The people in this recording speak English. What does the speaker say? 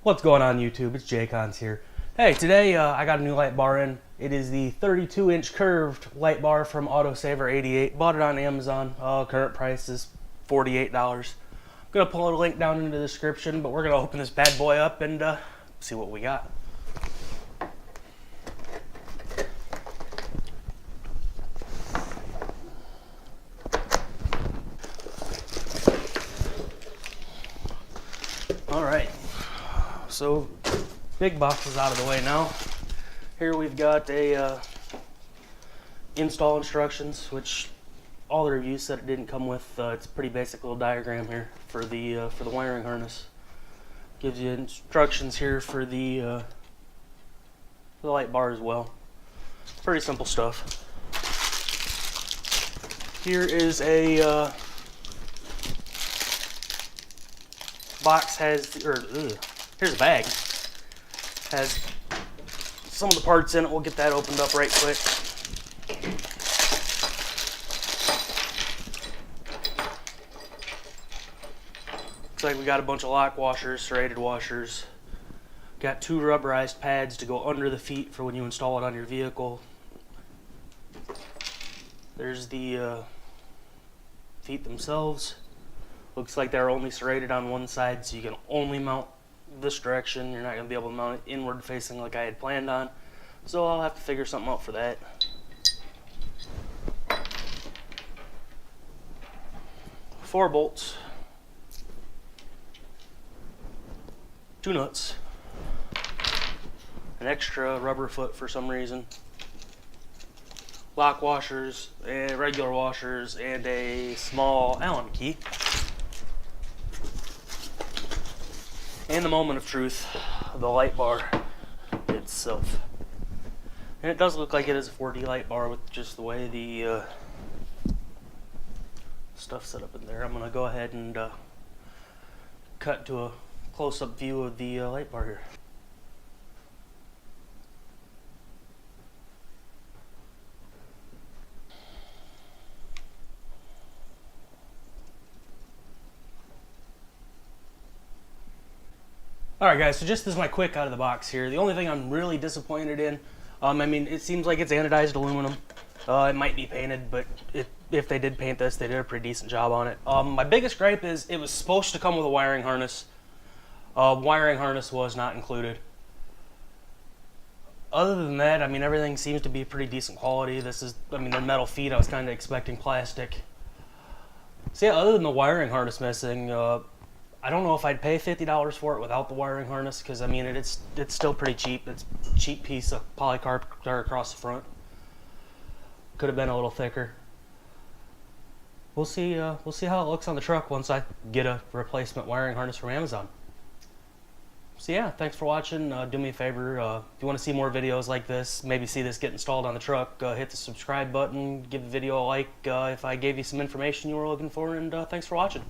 What's going on YouTube? It's Jaycons here. Hey, today I got a new light bar in. It is the 32-inch curved light bar from AutoSaver88. Bought it on Amazon. Current price is $48. I'm going to pull a link down in the description, but we're going to open this bad boy up and see what we got. Alright, so big box is out of the way now. Here we've got a install instructions, which all the reviews said it didn't come with. It's a pretty basic little diagram here for the wiring harness. Gives you instructions here for the light bar as well. Pretty simple stuff. Here is a box here's a bag. Has some of the parts in it. We'll get that opened up right quick. Looks like we got a bunch of lock washers, serrated washers. Got two rubberized pads to go under the feet for when you install it on your vehicle. There's the feet themselves. Looks like they're only serrated on one side, so you can only mount this direction. You're not going to be able to mount it inward facing like I had planned on. So I'll have to figure something out for that. Four bolts. Two nuts. An extra rubber foot for some reason. Lock washers, regular washers, and a small Allen key. And the moment of truth, the light bar itself. And it does look like it is a 4D light bar with just the way the stuff set up in there. I'm going to go ahead and cut to a close-up view of the light bar here. Alright guys, so just as my quick out of the box here, the only thing I'm really disappointed in, I mean, it seems like it's anodized aluminum. It might be painted, but if they did paint this, they did a pretty decent job on it. My biggest gripe is it was supposed to come with a wiring harness. Wiring harness was not included. Other than that, I mean, everything seems to be pretty decent quality. This is, I mean, they're metal feet. I was kind of expecting plastic. So yeah, other than the wiring harness missing, I don't know if I'd pay $50 for it without the wiring harness, because I mean it's still pretty cheap. It's a cheap piece of polycarb across the front. Could have been a little thicker. We'll see how it looks on the truck once I get a replacement wiring harness from Amazon. So yeah, thanks for watching. Do me a favor, if you want to see more videos like this, maybe see this get installed on the truck, hit the subscribe button, give the video a like if I gave you some information you were looking for, and thanks for watching.